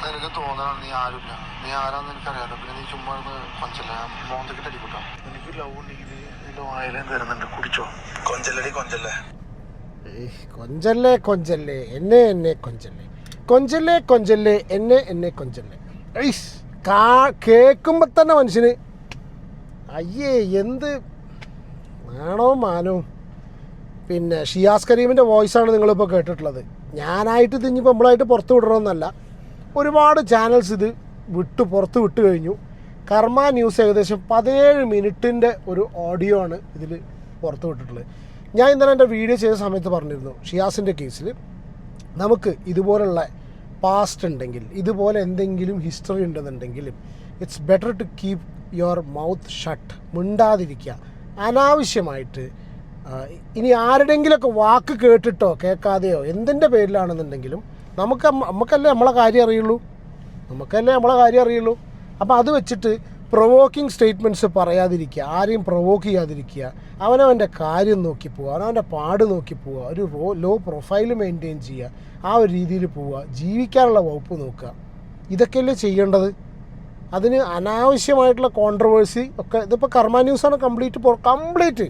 നിനക്ക് തോന്നണം നീ ആരുമില്ല, നീ ആരാന്ന് എനിക്കറിയാലോ. പിന്നെ നീ ചുമ്മാ കൊഞ്ചല്ല മോന്തക്കിട്ട് അടിക്കൂട്ടോ. എനിക്ക് ലവ് ഉണ്ടെങ്കിൽ നിന്റെ വായിലേം തരുന്നുണ്ട്, കുടിച്ചോ. കൊഞ്ചല്ലടി കൊഞ്ചല്ലേ. കൊഞ്ചല്ലേ കൊഞ്ചല്ലേ എന്നെ എന്നെ കൊഞ്ചല്ലേ, കൊഞ്ചല്ലേ കൊഞ്ചല്ലേ എന്നെ എന്നെ കൊഞ്ചല്ലേ. കേൾക്കുമ്പോൾ തന്നെ മനുഷ്യന് അയ്യേ എന്ത് നാണവും മാനവും. പിന്നെ ഷിയാസ് കരീമിൻ്റെ വോയിസാണ് നിങ്ങളിപ്പോൾ കേട്ടിട്ടുള്ളത്. ഞാനായിട്ട് ഇത് ഇനിയിപ്പോൾ നമ്മളായിട്ട് പുറത്ത് വിടണമെന്നല്ല, ഒരുപാട് ചാനൽസ് ഇത് പുറത്ത് വിട്ട് കഴിഞ്ഞു. കർമ്മ ന്യൂസ് ഏകദേശം 17 മിനിറ്റിൻ്റെ ഒരു ഓഡിയോ ആണ് ഇതിൽ പുറത്ത് വിട്ടിട്ടുള്ളത്. ഞാൻ ഇന്നലെ എൻ്റെ വീഡിയോ ചെയ്ത സമയത്ത് പറഞ്ഞിരുന്നു, ഷിയാസിൻ്റെ കേസിൽ നമുക്ക് ഇതുപോലുള്ള പാസ്റ്റ് ഉണ്ടെങ്കിൽ, ഇതുപോലെ എന്തെങ്കിലും ഹിസ്റ്ററി ഉണ്ടെന്നുണ്ടെങ്കിലും it's better to keep your mouth shut, മിണ്ടാതിരിക്കുക. അനാവശ്യമായിട്ട് ഇനി ആരുടെങ്കിലുമൊക്കെ വാക്ക് കേട്ടിട്ടോ കേൾക്കാതെയോ എന്തിൻ്റെ പേരിലാണെന്നുണ്ടെങ്കിലും നമുക്കല്ലേ നമ്മളെ കാര്യം അറിയുള്ളൂ. അപ്പോൾ അത് വെച്ചിട്ട് പ്രൊവോക്കിംഗ് സ്റ്റേറ്റ്മെൻറ്റ്സ് പറയാതിരിക്കുക, ആരെയും പ്രൊവോക്ക് ചെയ്യാതിരിക്കുക, അവനവൻ്റെ കാര്യം നോക്കി പോവുക, അവനവൻ്റെ പാട് നോക്കി പോവുക, ഒരു ലോ പ്രൊഫൈൽ മെയിൻറ്റെയിൻ ചെയ്യുക, ആ ഒരു രീതിയിൽ പോവുക, ജീവിക്കാനുള്ള വകുപ്പ് നോക്കുക. ഇതൊക്കെയല്ലേ ചെയ്യേണ്ടത്. അതിന് അനാവശ്യമായിട്ടുള്ള കോൺട്രവേഴ്സി ഒക്കെ ഇതിപ്പോൾ കർമ്മ ന്യൂസാണ് കംപ്ലീറ്റ്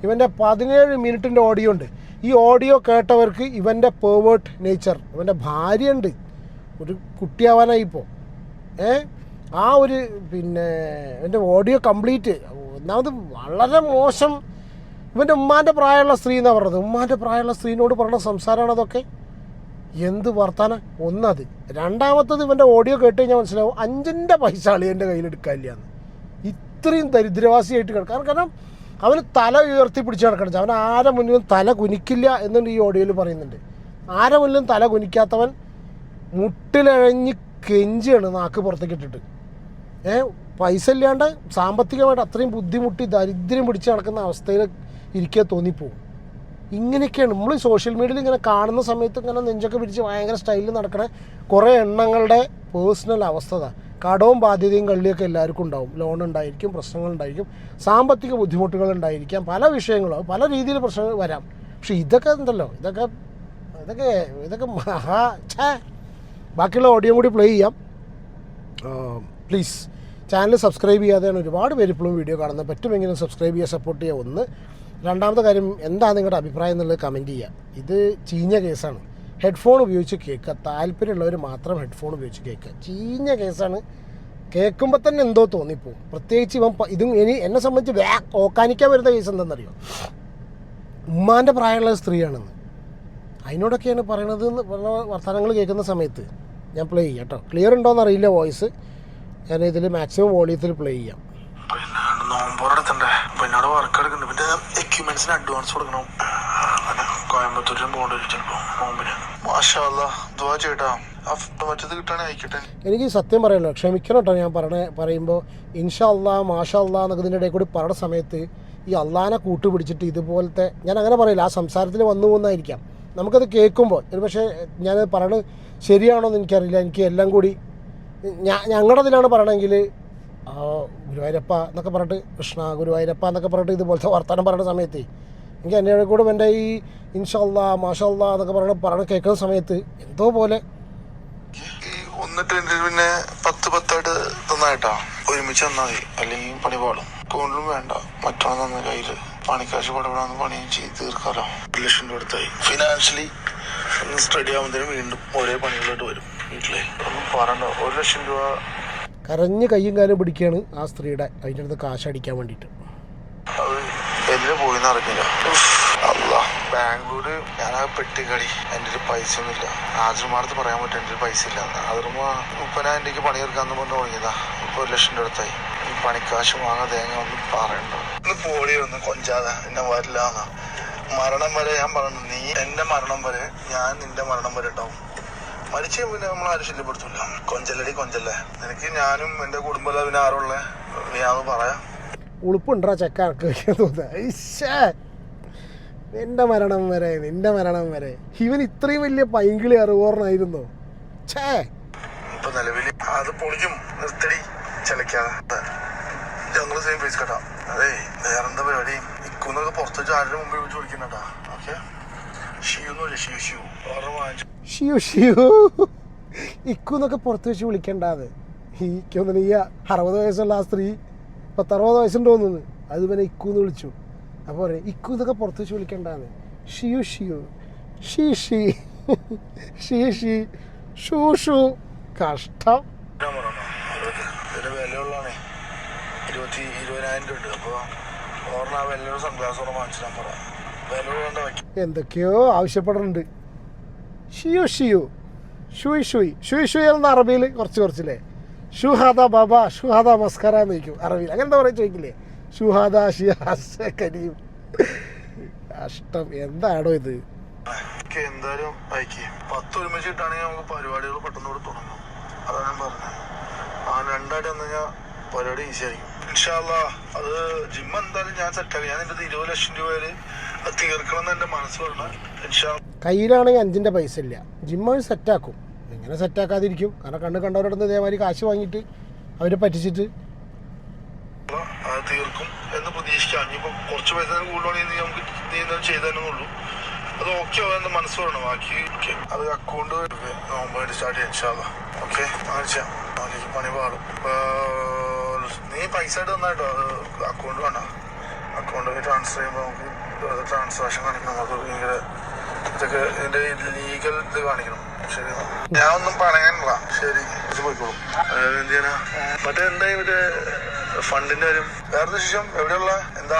ഇവൻ്റെ 17 മിനിറ്റിൻ്റെ ഓഡിയോ ഉണ്ട്. ഈ ഓഡിയോ കേട്ടവർക്ക് ഇവൻ്റെ പെർവേർട്ട് നേച്ചർ, ഇവൻ്റെ ഭാര്യയുണ്ട്, ഒരു കുട്ടിയാവാനായിപ്പോൾ ആ ഒരു പിന്നെ എൻ്റെ ഓഡിയോ കംപ്ലീറ്റ്. ഒന്നാമത് വളരെ മോശം. ഇവൻ്റെ ഉമ്മാൻ്റെ പ്രായമുള്ള സ്ത്രീ എന്നാണ് പറഞ്ഞത്. ഉമ്മാൻ്റെ പ്രായമുള്ള സ്ത്രീനോട് പറഞ്ഞ സംസാരമാണ് അതൊക്കെ. എന്ത് വർത്താനം ഒന്നത്. രണ്ടാമത്തത് ഇവൻ്റെ ഓഡിയോ കേട്ട് കഴിഞ്ഞാൽ മനസ്സിലാവും 5 പൈസ അളിയൻ്റെ കയ്യിലെടുക്കാനില്ല എന്ന്. ഇത്രയും ദരിദ്രവാസിയായിട്ട് കിടക്കാൻ. കാരണം അവന് തല ഉയർത്തി പിടിച്ച് കിടക്കണം. അവൻ ആരെ മുന്നിലും തല കുനിക്കില്ല എന്നുണ്ട് ഈ ഓഡിയോയിൽ പറയുന്നുണ്ട്. ആരെ മുന്നിലും തല കുനിക്കാത്തവൻ മുട്ടിലഴഞ്ഞ് കെഞ്ചിയാണ് നാക്ക് പുറത്തേക്ക് ഇട്ടിട്ട്. പൈസ ഇല്ലാണ്ട് സാമ്പത്തികമായിട്ട് അത്രയും ബുദ്ധിമുട്ടി ദരിദ്രം പിടിച്ച് നടക്കുന്ന അവസ്ഥയിൽ ഇരിക്കുക തോന്നിപ്പോവും. ഇങ്ങനെയൊക്കെയാണ് നമ്മൾ സോഷ്യൽ മീഡിയയിൽ ഇങ്ങനെ കാണുന്ന സമയത്ത് ഇങ്ങനെ നെഞ്ചൊക്കെ പിടിച്ച് ഭയങ്കര സ്റ്റൈലിൽ നടക്കണ കുറേ എണ്ണങ്ങളുടെ പേഴ്സണൽ അവസ്ഥ. കടവും ബാധ്യതയും കള്ളിയൊക്കെ എല്ലാവർക്കും ഉണ്ടാവും. ലോൺ ഉണ്ടായിരിക്കും, പ്രശ്നങ്ങളുണ്ടായിരിക്കും, സാമ്പത്തിക ബുദ്ധിമുട്ടുകൾ ഉണ്ടായിരിക്കാം, പല വിഷയങ്ങളും പല രീതിയിൽ പ്രശ്നങ്ങൾ വരാം. പക്ഷെ ഇതൊക്കെ ഉണ്ടല്ലോ, ഇതൊക്കെ ബാക്കിയുള്ള ഓഡിയോ കൂടി പ്ലേ ചെയ്യാം. പ്ലീസ് ചാനൽ സബ്സ്ക്രൈബ് ചെയ്യാതെയാണ് ഒരുപാട് പേര് ഇപ്പോഴും വീഡിയോ കാണുന്നത്. പറ്റുമെങ്കിലും സബ്സ്ക്രൈബ് ചെയ്യുക, സപ്പോർട്ട് ചെയ്യുക. ഒന്ന്. രണ്ടാമത്തെ കാര്യം, എന്താണ് നിങ്ങളുടെ അഭിപ്രായം എന്നുള്ളത് കമൻറ്റ് ചെയ്യുക. ഇത് ചീഞ്ഞ കേസാണ്. ഹെഡ്ഫോൺ ഉപയോഗിച്ച് കേൾക്കുക. താല്പര്യമുള്ളവർ മാത്രം ഹെഡ്ഫോൺ ഉപയോഗിച്ച് കേൾക്കുക. ചീഞ്ഞ കേസാണ്. കേൾക്കുമ്പോൾ തന്നെ എന്തോ തോന്നിപ്പോവും. പ്രത്യേകിച്ച് ഇതും എന്നെ സംബന്ധിച്ച് ഓക്കാനിക്കാൻ വരുന്ന കേസ് എന്താണെന്നറിയോ? ഉമ്മാൻ്റെ പ്രായമുള്ള സ്ത്രീയാണെന്ന്. അതിനോടൊക്കെയാണ് പറയണത് എന്ന് പറഞ്ഞ വർത്തമാനങ്ങൾ കേൾക്കുന്ന സമയത്ത് ഞാൻ പ്ലേ ചെയ്യാം കേട്ടോ. ക്ലിയർ ഉണ്ടോയെന്ന് അറിയില്ല വോയിസ്. ഞാൻ ഇതിൽ മാക്സിമം വോളിയത്തിൽ പ്ലേ ചെയ്യാം. നോമ്പോറെടുത്തണ്ടേ, പിന്നോട് വർക്ക് എടുക്കുന്നുണ്ട്. പിന്നെ എക്യുപ്മെന്റ്സിന് അഡ്വാൻസ് കൊടുക്കണം. കോയമ്പത്തൂരിലും പോകേണ്ടി വരും ചിലപ്പോൾ നോമ്പിന്. മാഷാ അല്ലാഹ് ദുആ ചെയ്യട്ടാ. മറ്റത് കിട്ടാണെ അയക്കട്ടെ. എനിക്ക് സത്യം പറയല്ലോ, ക്ഷമിക്കണം കേട്ടോ. ഞാൻ പറയുമ്പോൾ ഇൻഷാ അല്ലാഹ് മാഷാ അല്ലാഹ് എന്നൊക്കെ ഇതിൻ്റെ ഇടയിൽ കൂടി പറയുന്ന സമയത്ത് ഈ അള്ളാനെ കൂട്ടുപിടിച്ചിട്ട് ഇതുപോലത്തെ, ഞാൻ അങ്ങനെ പറയില്ല, ആ സംസാരത്തിൽ വന്നു പോകുന്നതായിരിക്കാം. നമുക്കത് കേൾക്കുമ്പോൾ ഒരു പക്ഷേ ഞാനത് പറയണത് ശരിയാണോ എന്ന് എനിക്കറിയില്ല. എനിക്ക് എല്ലാം കൂടി ഞങ്ങളുടെ ഇതിലാണ് പറയണമെങ്കിൽ ഗുരുവായൂരപ്പ എന്നൊക്കെ പറഞ്ഞിട്ട്, കൃഷ്ണ ഗുരുവായൂരപ്പ എന്നൊക്കെ പറഞ്ഞിട്ട് ഇതുപോലത്തെ വർത്തമാനം പറയുന്ന സമയത്ത് എനിക്ക് എൻ്റെ കൂടെ എൻ്റെ ഈ ഇൻഷാ അല്ലാഹ് മാഷാ അല്ലാഹ് എന്നൊക്കെ പറഞ്ഞ് കേൾക്കുന്ന സമയത്ത് എന്തോ പോലെ. ഒന്നിട്ട് പിന്നെ 10-10 തന്നായിട്ടാ ഒരുമിച്ച് തന്നാൽ മതി, അല്ലെങ്കിൽ പണി പാടും. അക്കൗണ്ടിലും വേണ്ട, മറ്റോ തന്ന കയ്യിൽ പണിക്കാശ് പടപെടാന്ന് പണിയും ചെയ്ത് തീർക്കാലോ. 1 ലക്ഷം രൂപ എടുത്തായി. ഫിനാൻഷ്യലി ഒന്ന് സ്റ്റഡി ആകുമ്പോഴത്തേനും വീണ്ടും ഒരേ പണികളോട്ട് വരും വീട്ടിലെ. ഒന്നും പറയണ്ട, 1 ലക്ഷം രൂപ കരഞ്ഞ് കയ്യും കാലും പിടിക്കുകയാണ് ആ സ്ത്രീയുടെ അതിൻ്റെ അടുത്ത് കാശ് അടിക്കാൻ വേണ്ടിയിട്ട്. അത് എന്തിനു പോയിന്ന് അറിഞ്ഞില്ല. അല്ല ബാംഗ്ലൂര് ഞാൻ ആ പെട്ടിക്കടി, എൻ്റെ ഒരു പൈസ ഒന്നുമില്ല. ആജർമാർത്ത് പറയാൻ പറ്റും എൻ്റെ ഒരു പൈസ ഇല്ല. ആജർമാ 30,000 പണി തീർക്കാന്ന് പറഞ്ഞു തുടങ്ങിയതാ. ഇപ്പൊ 1 ലക്ഷം രൂപ അടുത്തായി. പണിക്കാശ് വാങ്ങാൻ തേങ്ങ ഒന്നും പറയണ്ട. ഒന്ന് പോടി വന്ന് കൊഞ്ചാതെ എന്നെ വരില്ല. മരണം വരെ ഞാൻ പറഞ്ഞു, നീ എന്റെ മരണം വരെ ഞാൻ നിന്റെ മരണം വരെ ഉണ്ടാവും. മരിച്ച പിന്നെ നമ്മൾ ആരും ശല്യപ്പെടുത്തില്ല. കൊഞ്ചല്ലടി കൊഞ്ചല്ലേ. എനിക്ക് ഞാനും എന്റെ കുടുംബം പിന്നെ ആരുള്ള ഞാന്ന് പറയാം. ഉളുപ്പുണ്ടാ ചെക്കാർക്ക് തോന്നുക. നിന്റെ മരണം വരെ ഇവൻ ഇത്രയും വലിയ പൈങ്കിളി അറിവോർണായിരുന്നോ? ഇപ്പൊ നിലവിൽ അത് പൊളിക്കും. നിർത്തടി ചലക്കാതെ. ഞങ്ങള് സെയിം പൈസ കേട്ടാ. അതെ വേറെന്താ പരിപാടി? ഇക്കുന്നൊക്കെ പുറത്ത് വെച്ച് ആരുടെ മുമ്പിൽ വിളിച്ച് വിളിക്കണ്ടാ. ഓക്കെ ഷിയു ഷിയു ഓർമ്മ വാങ്ങിച്ചു. ഷിയു ഇക്കു എന്നൊക്കെ പുറത്ത് വെച്ച് വിളിക്കണ്ടാന്ന്. ഈക്കൊന്നും ഈ 60 വയസ്സുള്ള ആ സ്ത്രീ 60 വയസ്സുണ്ട് തോന്നുന്നു, അത് പിന്നെ ഇക്കു എന്ന് വിളിച്ചു. അപ്പോൾ പറയും ഇക്കു എന്നൊക്കെ പുറത്ത് വെച്ച് വിളിക്കണ്ടാന്ന്. ഷിയു ഷിയു ഷീ ഷീ ഷീ ഷീ ഷൂ ഷൂ. കഷ്ടം. ഇതിന് വിലയുള്ളതാണേ 20,000 ഉണ്ട്. അപ്പോൾ ഓർണ വിലയുള്ള സൺഗ്ലാസ് ഓർമ്മ വാങ്ങിച്ചാൽ പറ. വില എന്തൊക്കെയോ ആവശ്യപ്പെടുന്നുണ്ട്. ഷിയു ഷിയു ഷുയ് ഷുയ് ഷുയ് ഷുയ് എന്ന അറബിയിൽ കുറച്ചില്ലേ. ഷുഹാദ ബാബ ഷുഹാദ മസ്കറ എന്ന് ചോദിക്കും അറബിയിൽ. അങ്ങനെ എന്താ പറയുക ചോദിക്കില്ലേ? ഷുഹാദ ഷിയാസ് കരീം. കഷ്ടം. എന്താണോ ഇത്? എന്തായാലും അയക്ക് 10 ഒരുമിച്ച് കിട്ടുകയാണെങ്കിൽ നമുക്ക് പരിപാടികൾ പെട്ടെന്ന് കൂടെ തുടങ്ങും. അതാണ് ഞാൻ പറഞ്ഞത്. ആ 2 ആയിട്ട് വന്നു കഴിഞ്ഞാൽ പരിപാടി ഈസി ആയിരിക്കും. ഇൻഷാല്ലാ അത് ജിം എന്തായാലും ഞാൻ സെറ്റാക്കി. ഞാൻ എൻ്റെ 20 ലക്ഷം രൂപയിൽ അത് തീർക്കണം എന്ന് എൻ്റെ മനസ്സ് പറഞ്ഞു. കയ്യിലാണെങ്കിൽ 5-ന്റെ പൈസ ഇല്ല. ജിമ്മ് സെറ്റാക്കും. എങ്ങനെ സെറ്റാക്കാതിരിക്കും? കാരണം കണ്ടവരുടെ നിന്ന് ഇതേമാതിരി കാശ് വാങ്ങിയിട്ട് അവരെ പറ്റിച്ചിട്ട് അത് തീർക്കും എന്ന് പ്രതീക്ഷിക്കാം. ഇനിയിപ്പോൾ കുറച്ച് പൈസ കൂടുതലാണെങ്കിൽ നമുക്ക് നീ എന്തായാലും ചെയ്തു തരുന്നുള്ളൂ. അത് ഓക്കെ ആവാൻ മനസ്സ് പറയണം. ബാക്കി അത് അക്കൗണ്ട് നോമ്പായിട്ട് സ്റ്റാർട്ട് ചെയ്യാം. ഇൻഷാല്ലാ ഓക്കെ കാണിച്ചാൽ അതിലേക്ക് പണി പാടും. നീ പൈസ ആയിട്ട് തന്നായിട്ടോ. അത് അക്കൗണ്ട് വേണ്ട. അക്കൗണ്ട് ട്രാൻസ്ഫർ ചെയ്യുമ്പോൾ നമുക്ക് ട്രാൻസാക്ഷൻ കാണിക്കണം. നമുക്ക് ഭയങ്കര ഇതൊക്കെ ഇതിൻ്റെ ലീഗൽ ഇത് കാണിക്കണം. ശരി, ഞാൻ ഒന്നും പറയാനില്ല. ശരി, ഇത് പോയിക്കോളും. എന്ത് ചെയ്യാനാ മറ്റേ എന്തായി മറ്റേ ഫണ്ടിന്റെ കാര്യം? വേറെ ശേഷം എവിടെയുള്ള എന്താ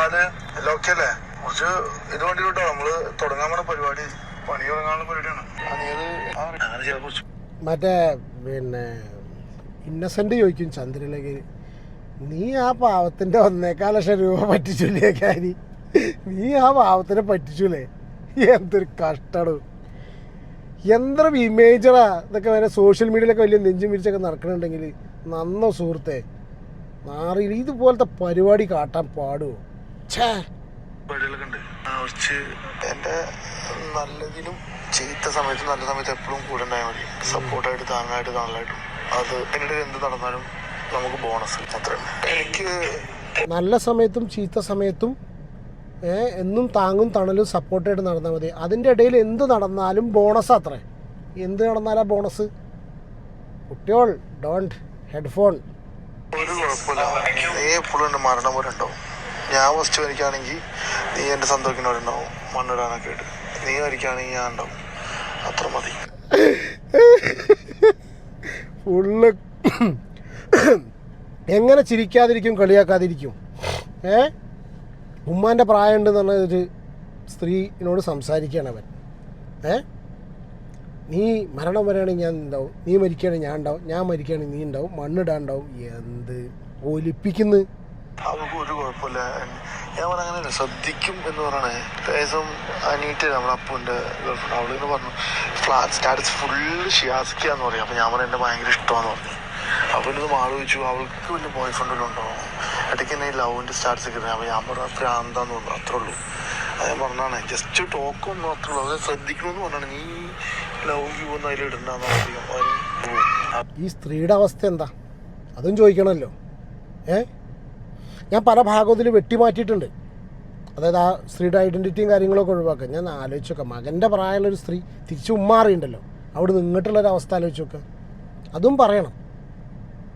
എല്ലാം ഓക്കെ അല്ലേ? കുറച്ച് ഇത് വേണ്ടി കേട്ടോ. നമ്മള് തുടങ്ങാൻ പോണ പരിപാടി, പണി തുടങ്ങാനുള്ള പരിപാടിയാണ്. അങ്ങനെ ചെയ്യാൻ കുറച്ച് മറ്റേ പിന്നെ ഇന്നസെന്റ് ചോദിക്കും ചന്ദ്രനിലേക്ക്, നീ ആ പാവത്തിന്റെ 1.25 ലക്ഷം രൂപ പറ്റിച്ചില്ലേ കാര്യം? നീ ആ പാവത്തിനെ പറ്റിച്ചൂലേ? എന്തൊരു കഷ്ടമാണ്. എന്തൊരു ഇമേജറാ ഇതൊക്കെ. വരെ സോഷ്യൽ മീഡിയയിലൊക്കെ വലിയ നെഞ്ചും വിരിച്ചൊക്കെ നടക്കണുണ്ടെങ്കിൽ നന്നോ സുഹൃത്തെ, നാറിയിൽ ഇതുപോലത്തെ പരിപാടി കാട്ടാൻ പാടുമോ? പരിപാടികളൊക്കെ ഉണ്ട്. കുറച്ച് എൻ്റെ നല്ലതിലും ചീത്ത സമയത്തും നല്ല സമയത്ത് എപ്പോഴും കൂടെ ഉണ്ടായാൽ മതി. സപ്പോർട്ടായിട്ട് താങ്ങായിട്ട് തണലായിട്ടും. അത് പിന്നീട് എന്ത് നടന്നാലും നമുക്ക് ബോണസ് അത്ര. എനിക്ക് നല്ല സമയത്തും ചീത്ത സമയത്തും എന്നും താങ്ങും തണലും സപ്പോർട്ടായിട്ട് നടന്നാൽ മതി. അതിൻ്റെ ഇടയിൽ എന്ത് നടന്നാലും ബോണസ് അത്രേ. എന്ത് നടന്നാലാ ബോണസ്? കുട്ടികൾ ഡോണ്ട് ഹെഡ്ഫോൺ. ഒരു കുഴപ്പമില്ല. നീ എപ്പോഴും എൻ്റെ മരണം പോലെ ഉണ്ടാവും. ഞാൻ ഫസ്റ്റ് വരിക്കുകയാണെങ്കിൽ നീ എൻ്റെ സന്തോഷിക്കുന്നവരുണ്ടാവും. മണ്ണിടാനൊക്കെ ആയിട്ട് നീ വരിക്കുകയാണെങ്കിൽ ഞാൻ ഉണ്ടാവും. അത്ര മതി. ഫുള്ള് എങ്ങനെ ചിരിക്കാതിരിക്കും, കളിയാക്കാതിരിക്കും? ഉമ്മാൻ്റെ പ്രായമുണ്ടെന്ന് പറഞ്ഞൊരു സ്ത്രീനോട് സംസാരിക്കുകയാണ് അവൻ. നീ മരണം വരികയാണെങ്കിൽ ഞാൻ ഉണ്ടാവും, നീ മരിക്കുകയാണെങ്കിൽ ഞാൻ ഉണ്ടാവും, ഞാൻ മരിക്കുകയാണെങ്കിൽ നീ ഉണ്ടാവും, മണ്ണിടാണ്ടാവും. എന്ത് ഒലിപ്പിക്കുന്നു. അവൾക്ക് ഒരു കുഴപ്പമില്ല. ഞാൻ പറഞ്ഞ ശ്രദ്ധിക്കും എന്ന് പറയണേ. ദിവസം അനീറ്റ് നമ്മുടെ അപ്പൂൻ്റെ ഗേൾഫ്രണ്ട് അവളെന്ന് പറഞ്ഞു ഫ്ലാറ്റ് സ്റ്റാറ്റസ് ഫുള്ള് ഷിയാസിക്കാന്ന് പറയും. അപ്പം ഞാൻ പറഞ്ഞു എന്നെ ഭയങ്കര ഇഷ്ടമാന്ന് പറഞ്ഞു. അപ്പം ഇത് ആലോചിച്ചു അവൾക്ക് വലിയ ബോയ് ഫ്രണ്ടിലും ഉണ്ടാവും. ഇടയ്ക്ക് തന്നെ ഈ ലവിൻ്റെ സ്റ്റാറ്റസ് ഒക്കെ. അപ്പം ഞാൻ പറഞ്ഞു പ്രാന്താന്ന് പറഞ്ഞു. അത്രേ ഉള്ളൂ. അത് ഞാൻ പറഞ്ഞാണ് ജസ്റ്റ് ടോക്കൊന്നും അത്രേ ഉള്ളൂ. അത് ശ്രദ്ധിക്കണമെന്ന് പറഞ്ഞാണ്. നീ ലവ് പോകുന്ന അതിൽ ഇടണ്ടെന്ന് പറഞ്ഞു. ഈ സ്ത്രീയുടെ അവസ്ഥ എന്താ അതും ചോദിക്കണമല്ലോ. ഞാൻ പല ഭാഗത്തിൽ വെട്ടിമാറ്റിയിട്ടുണ്ട്. അതായത് ആ സ്ത്രീയുടെ ഐഡൻറ്റിറ്റിയും കാര്യങ്ങളൊക്കെ ഒഴിവാക്കുക. ഞാൻ ആലോചിച്ച് നോക്കാം, മകൻ്റെ പ്രായമുള്ളൊരു സ്ത്രീ തിരിച്ച് ഉമ്മാറിയുണ്ടല്ലോ, അവിടെ നിന്നിട്ടുള്ളൊരവസ്ഥ ആലോചിച്ച് നോക്കുക. അതും പറയണം.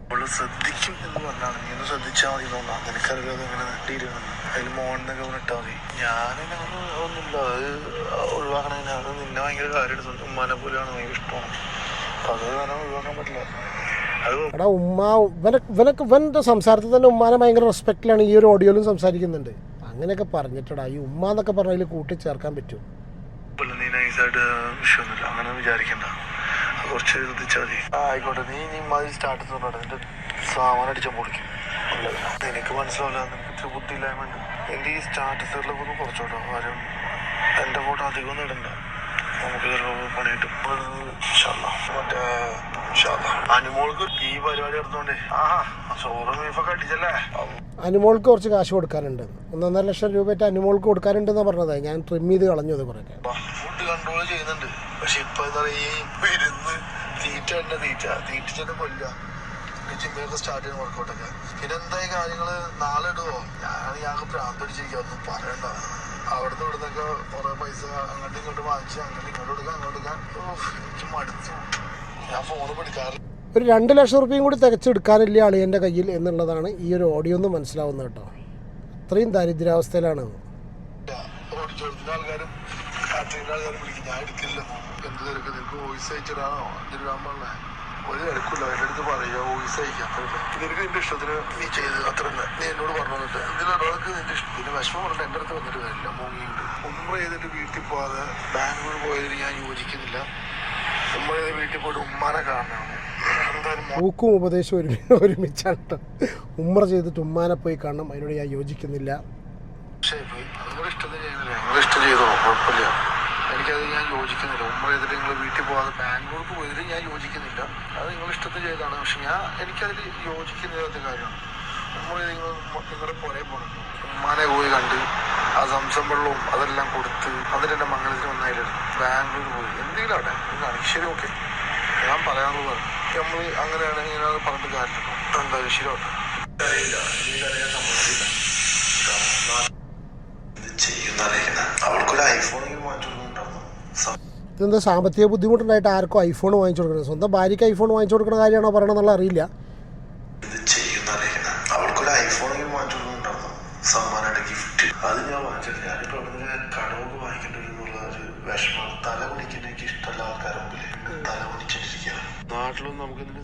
അവള് ശ്രദ്ധിക്കും എന്ന് പറഞ്ഞാണ്. നീ ഒന്ന് ശ്രദ്ധിച്ചാൽ മതി തോന്നാം. നിനക്കറിയാതെ എങ്ങനെ നെട്ടിയിരുന്നു അതിൽ മോണെന്നൊക്കെ ഇട്ടാൽ മതി. ഞാനിങ്ങനെ ഒന്നുമില്ല. അത് ഒഴിവാക്കണേ. അത് നിന്നെ ഭയങ്കര കാര്യമായിട്ട് ഉമ്മാനെ പോലെയാണ് ഭയങ്കര ഇഷ്ടമാണ്. അപ്പം അത് വേണം ഒഴിവാക്കാൻ പറ്റില്ല. എടാ ഉമ്മ ഇവൻ്റെ സംസാരത്തിൽ തന്നെ ഉമ്മാനെ ഭയങ്കര റെസ്പെക്റ്റിലാണ് ഈ ഒരു ഓഡിയോയിലും സംസാരിക്കുന്നുണ്ട്. അങ്ങനെയൊക്കെ പറഞ്ഞിട്ടടാ ഈ ഉമ്മ എന്നൊക്കെ പറഞ്ഞതിൽ കൂട്ടിച്ചേർക്കാൻ പറ്റും. നീ നൈസായിട്ട് വിഷയമൊന്നുമില്ല. അങ്ങനെ വിചാരിക്കണ്ട. കുറച്ച് ശ്രദ്ധിച്ചാൽ മതി. ആയിക്കോട്ടെ. നീ മതി സ്റ്റാർട്ട് പറഞ്ഞോട്ടെ. നിന്റെ സാമാനം അടിച്ചാൽ പൊളിക്കും. എനിക്ക് മനസ്സിലാവില്ല. നിനക്ക് ബുദ്ധിയില്ലായ്മ. എൻ്റെ ഈ സ്റ്റാറ്റസുകളിലൊക്കെ ഒന്ന് കുറച്ചോട്ടോ. കാര്യം എൻ്റെ ഫോട്ടോ അധികം ഒന്നും ഇടണ്ട. നമുക്ക് ചിലപ്പോൾ പണി കിട്ടും. മറ്റേ അനുമോൾക്ക് ഈ പരിപാടി എടുത്തോണ്ടേ ചോറും ബീഫൊക്കെ അടിച്ചല്ലേ. അനുമോൾക്ക് കുറച്ച് കാശ് കൊടുക്കാനുണ്ട്. 1.5 ലക്ഷം രൂപയായിട്ട് അനുമോൾക്ക് കൊടുക്കാനുണ്ടെന്ന് പറഞ്ഞത് ഞാൻ ട്രിം ചെയ്ത് കളഞ്ഞു. അത് കുറേ ഫുഡ് കൺട്രോൾ ചെയ്യുന്നുണ്ട്. പക്ഷെ ഇപ്പൊ എന്താ പറയുക, ഈ ഇരുന്ന് തീറ്റിച്ചെന്നെ കൊല്ലുക. ജിമ്മൊക്കെ സ്റ്റാർട്ട് ചെയ്യുന്ന വർക്കൗട്ടൊക്കെ. പിന്നെ എന്തായി കാര്യങ്ങള് നാളെ ഇടുവോ? ഞാൻ പ്രാന്തടിച്ചിരിക്കുക. ഒന്നും പറയണ്ട. അവിടുന്ന് ഇവിടുന്നൊക്കെ കുറെ പൈസ അങ്ങോട്ടും ഇങ്ങോട്ടും വാങ്ങിച്ച് അങ്ങോട്ട് ഇങ്ങോട്ട് കൊടുക്കാൻ എനിക്ക് മടുത്തു. ഞാൻ ഫോൺ പഠിക്കാറില്ല. ഒരു 2 ലക്ഷം റുപ്യയും കൂടി തികച്ചെടുക്കാനില്ല അളിയൻ്റെ കയ്യിൽ എന്നുള്ളതാണ് ഈ ഒരു ഓഡിയോ ഒന്ന് മനസ്സിലാവുന്നത് കേട്ടോ. അത്രയും ദാരിദ്ര്യാവസ്ഥയിലാണ്. ആൾക്കാരും ആൾക്കാരും വിളിക്കും, ഞാൻ എടുക്കില്ല. എന്ത് തിരക്ക്, നിനക്ക് വോയിസ് അയച്ചിടാനോ എന്തിനാൻ പറഞ്ഞേ ഒരു തിരക്കില്ല. എൻ്റെ അടുത്ത് പറയുക വോയിസ് അയക്കാം, അത്രയില്ല. നിനക്ക് നിന്റെ ഇഷ്ടത്തിന് നീ ചെയ്ത് അത്രല്ല. നീ എന്നോട് പറഞ്ഞു തന്നിട്ട് എന്തിനാൾക്ക് നിന്റെ ഇഷ്ടം. പിന്നെ വിഷമം പറഞ്ഞിട്ട് എൻ്റെ അടുത്ത് വന്നിട്ട് കാര്യമില്ല. മുങ്ങിയുണ്ട്. ഉമ്മ ചെയ്തിട്ട് വീട്ടിൽ പോകാതെ ബാംഗ്ലൂർ പോയതിന് ഞാൻ യോജിക്കുന്നില്ല. ഉമ്മ ചെയ്ത് വീട്ടിൽ പോയിട്ട് ഉമ്മാനെ കാണണം. ൂക്കും ഉപദേശം ഒരുമിച്ചാണ് കേട്ടോ. ഉമ്മറ ചെയ്തിട്ട് ഉമ്മാനെ പോയി കാണണം, അതിനോട് ഞാൻ യോജിക്കുന്നില്ല. നിങ്ങളുടെ ഇഷ്ടത്തിന് ചെയ്യുന്നില്ല, നിങ്ങളുടെ ഇഷ്ടം ചെയ്തോ, കുഴപ്പമില്ല. എനിക്കത് ഞാൻ യോജിക്കുന്നില്ല. ഉമ്മ ചെയ്തിട്ട് നിങ്ങൾ വീട്ടിൽ പോകാതെ ബാംഗ്ലൂർക്ക് പോയതിൽ ഞാൻ യോജിക്കുന്നില്ല. അത് നിങ്ങളുടെ ഇഷ്ടത്തിന് ചെയ്താണ്. പക്ഷെ എനിക്കതിൽ യോജിക്കുന്നില്ലാത്ത കാര്യമാണ്. ഉമ്മ നിങ്ങളുടെ പുറകെ പോകണം. ഉമ്മാനെ പോയി കണ്ട് ആ സംസം വെള്ളവും അതെല്ലാം കൊടുത്ത് അതിൽ എൻ്റെ മംഗളത്തിന് വന്നായിരുന്നു. ബാംഗ്ലൂർ പോയി എന്തെങ്കിലും അവിടെ എന്താണ് ശരി, ഓക്കെ. ഞാൻ പറയാനുള്ളത് പറഞ്ഞു. നമ്മൾ അങ്ങനെയാണ് ഇങ്ങനെ പറഞ്ഞിട്ട് കാര്യമില്ല. എന്തായാലും ശരിയാവട്ടെ. അവൾക്കൊരു ഐഫോൺ വാങ്ങിച്ചുകൊടുക്കുന്നുണ്ടായിരുന്നു. ഇതെന്താ സാമ്പത്തിക ബുദ്ധിമുട്ടുണ്ടായിട്ട് ആർക്കും ഐഫോൺ വാങ്ങിച്ചു കൊടുക്കുന്നത്? സ്വന്തം ഭാര്യയ്ക്ക് ഐഫോൺ വാങ്ങിച്ചു കൊടുക്കുന്ന കാര്യമാണോ പറയണമെന്നുള്ള അറിയില്ല. അവൾക്കൊരു ഐഫോൺ വാങ്ങിച്ചുകൊടുക്കുന്നുണ്ടായിരുന്നു സമ്മാനമായിട്ട് ഗിഫ്റ്റ്. അത് ഞാൻ വാങ്ങിച്ചില്ല. ഞാനിപ്പോൾ അവിടെ കടമൊക്കെ വാങ്ങിക്കേണ്ടി എന്നുള്ള ഒരു വിഷമം. തല കുടിക്കുന്ന എനിക്ക് ഇഷ്ടമല്ല. ആൾക്കാരുടെ മുമ്പിൽ തല കുടിച്ചിട്ടിരിക്കുകയാണ്. നാട്ടിലൊന്നും നമുക്കിതിന്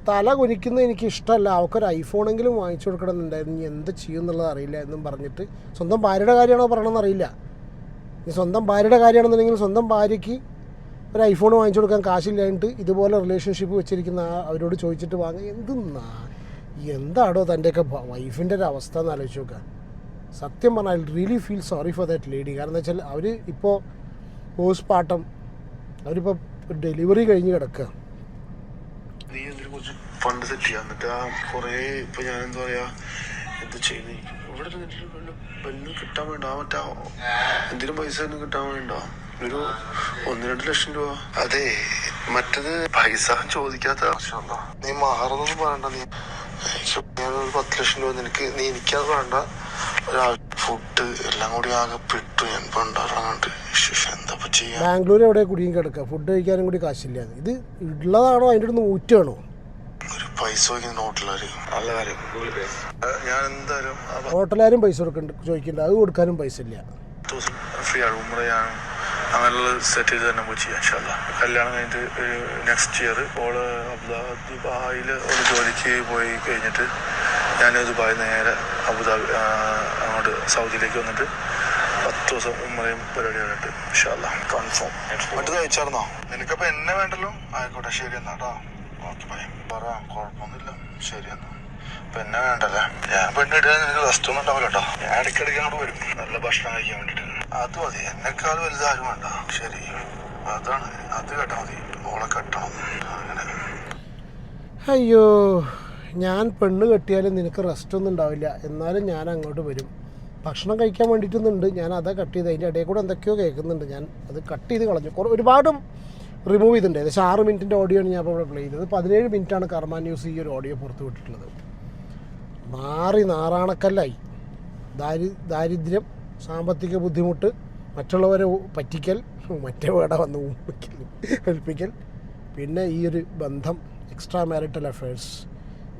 തല കുനിക്കുന്നത് എനിക്ക് ഇഷ്ടമല്ല, അവൾക്കൊരു ഐഫോണെങ്കിലും വാങ്ങിച്ചു കൊടുക്കണമെന്നുണ്ടായിരുന്നു. ഇനി എന്ത് ചെയ്യും എന്നുള്ളത് അറിയില്ല എന്നും പറഞ്ഞിട്ട് സ്വന്തം ഭാര്യയുടെ കാര്യമാണോ പറയണമെന്ന് അറിയില്ല. ഇനി സ്വന്തം ഭാര്യയുടെ കാര്യമാണെന്നുണ്ടെങ്കിൽ സ്വന്തം ഭാര്യയ്ക്ക് ഒരു ഐഫോൺ വാങ്ങിച്ചു കൊടുക്കാൻ കാശില്ലായിട്ട് ഇതുപോലെ റിലേഷൻഷിപ്പ് വെച്ചിരിക്കുന്ന അവരോട് ചോദിച്ചിട്ട് വാങ്ങുക. എന്താടോ തൻ്റെയൊക്കെ വൈഫിൻ്റെ ഒരു അവസ്ഥ എന്ന് ആലോചിച്ച് നോക്കുക. സത്യം പറഞ്ഞാൽ I really feel sorry for that lady. കാരണം എന്താ വെച്ചാൽ അവർ ഇപ്പോൾ പോസ്റ്റ്മോർട്ടം, അവരിപ്പോൾ ഡെലിവറി കഴിഞ്ഞ് കിടക്കുക. നീ എന്തിനെ കുറിച്ച് ഫണ്ട് സെറ്റ് ചെയ്യാൻ എന്നിട്ട് ആ കുറേ ഇപ്പം ഞാൻ എന്താ പറയുക എന്ത് ചെയ്യുന്ന ഇവിടെ വല്ലതും കിട്ടാൻ വേണ്ട. ആ മറ്റാ എന്തിനും പൈസ ഒന്നും കിട്ടാൻ വേണ്ട. ഒരു 1-2 ലക്ഷം രൂപ. അതെ, മറ്റത് പൈസ ചോദിക്കാത്ത ആവശ്യമുണ്ടോ? നീ മാറുന്നൊന്നും പറയണ്ട. നീ ഞാനൊരു 10 ലക്ഷം രൂപ നിനക്ക് നീ എനിക്കത് വേണ്ട. ഫുഡ് എല്ലാം കൂടി ആകെ പെട്ടു. ഞാൻ പണ്ടാറാണ്ട് എന്താ ചെയ്യാ. ബാംഗ്ലൂർ എവിടെ കുടിയും കിടക്കുക, ഫുഡ് കഴിക്കാനും കൂടി കാശില്ല. ഇത് ഉള്ളതാണോ അതിൻ്റെ അടുത്ത് ഊറ്റാണോ? ഒരു പൈസ ഹോട്ടലുകാര് നല്ല കാര്യം. ഞാൻ എന്തായാലും ഹോട്ടലുകാരും പൈസ ചോദിക്കണ്ട, അത് കൊടുക്കാനും പൈസ ഇല്ല. ഫ്രീ ആണ്. ഉമ്മറയാണ് അങ്ങനെയുള്ള സെറ്റ് ചെയ്ത് തന്നെ പോയി ചെയ്യാം. കല്യാണം കഴിഞ്ഞിട്ട് ഒരു നെക്സ്റ്റ് ഇയർ ഓള് ദുബായിൽ ഒരു ജോലിക്ക് പോയി കഴിഞ്ഞിട്ട് ഞാൻ ദുബായിൽ നേരെ അബുദാബി അങ്ങോട്ട് സൗദിയിലേക്ക് വന്നിട്ട് 10 ദിവസം ഉമ്മറയും പരിപാടി ആയിട്ട് കൺഫേം. മറ്റത് അയച്ചായിരുന്നോ? നിനക്കപ്പോൾ എന്നെ വേണ്ടല്ലോ. ആയിക്കോട്ടെ, ശരി എന്നാ കേട്ടോ. ഓക്കെ, പറയാം, കുഴപ്പമൊന്നുമില്ല. ശരി എന്നാ. ഇപ്പം എന്നെ വേണ്ടല്ലേ. ഞാൻ പെണ്ണിട്ടാൽ നിനക്ക് റെസ്റ്റ് ഒന്നും ഉണ്ടാവില്ല കേട്ടോ. ഞാൻ ഇടയ്ക്കിടയ്ക്ക് അങ്ങോട്ട് വരും നല്ല ഭക്ഷണം കഴിക്കാൻ വേണ്ടിയിട്ട്. അത് മതി, എന്നെക്കാൾ വലുതാരും വേണ്ട. ശരി, അതാണ് അത് കേട്ടാൽ മതി. ഓളെ കെട്ടണം അങ്ങനെ. അയ്യോ, ഞാൻ പെണ്ണ് കെട്ടിയാലും നിനക്ക് റെസ്റ്റ് ഒന്നും ഉണ്ടാവില്ല, എന്നാലും ഞാൻ അങ്ങോട്ട് വരും. ഭക്ഷണം കഴിക്കാൻ വേണ്ടിയിട്ടൊന്നുണ്ട്, ഞാൻ അതാ കട്ട് ചെയ്ത്. അതിൻ്റെ ഇടയിൽ കൂടെ എന്തൊക്കെയോ കേൾക്കുന്നുണ്ട്. ഞാൻ അത് കട്ട് ചെയ്ത് കളഞ്ഞു. ഒരുപാട് റിമൂവ് ചെയ്തിട്ടുണ്ട്. ഏകദേശം 6 മിനിറ്റിൻ്റെ ഓഡിയോ ആണ് ഞാൻ ഇപ്പോൾ ഇവിടെ പ്ലേ ചെയ്തത്. 17 മിനിറ്റാണ് കർമ്മ ന്യൂസ് ഈ ഒരു ഓഡിയോ പുറത്ത് വിട്ടിട്ടുള്ളത്. നാറാണക്കല്ലായി. ദാരിദ്ര്യം, സാമ്പത്തിക ബുദ്ധിമുട്ട്, മറ്റുള്ളവരെ പറ്റിക്കൽ, മറ്റേ വേട വന്ന് ഏൽപ്പിക്കൽ, പിന്നെ ഈ ഒരു ബന്ധം, extra marital affairs,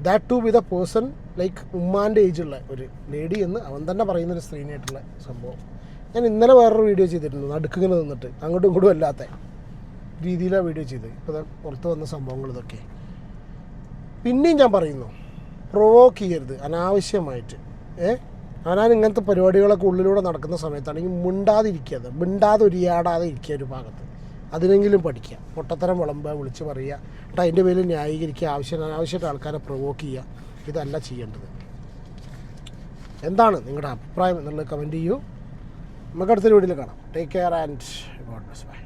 that too with a person like ഉമ്മാൻ്റെ ഏജുള്ള ഒരു ലേഡി എന്ന് അവൻ തന്നെ പറയുന്നൊരു സ്ത്രീനായിട്ടുള്ള സംഭവം. ഞാൻ ഇന്നലെ വേറൊരു വീഡിയോ ചെയ്തിരുന്നു, നടുക്കിങ്ങനെ നിന്നിട്ട് അങ്ങോട്ടും ഇങ്ങോട്ടും അല്ലാത്ത രീതിയിലാണ് വീഡിയോ ചെയ്തത്. ഇപ്പോൾ പുറത്ത് വന്ന സംഭവങ്ങൾ ഇതൊക്കെ. പിന്നെയും ഞാൻ പറയുന്നു, പ്രൊവോക്ക് ചെയ്യരുത് അനാവശ്യമായിട്ട്. അവനാൻ ഇങ്ങനത്തെ പരിപാടികളൊക്കെ ഉള്ളിലൂടെ നടക്കുന്ന സമയത്താണെങ്കിൽ മിണ്ടാതെ ഉരിയാടാതെ ഇരിക്കുക ഒരു ഭാഗത്ത്. അതിനെങ്കിലും പഠിക്കുക. പൊട്ടത്തരം വിളമ്പുക, വിളിച്ച് പറയുക, എന്നിട്ട് അതിൻ്റെ പേരിൽ ന്യായീകരിക്കുക, അനാവശ്യമായിട്ട് ആൾക്കാരെ പ്രൊവോക്ക് ചെയ്യുക. ഇതല്ല ചെയ്യേണ്ടത്. എന്താണ് നിങ്ങളുടെ അഭിപ്രായം എന്നുള്ളത് കമൻറ്റ് ചെയ്യൂ. നമുക്ക് അടുത്തൊരു വീഡിയോയിൽ കാണാം. Take care and God bless. By.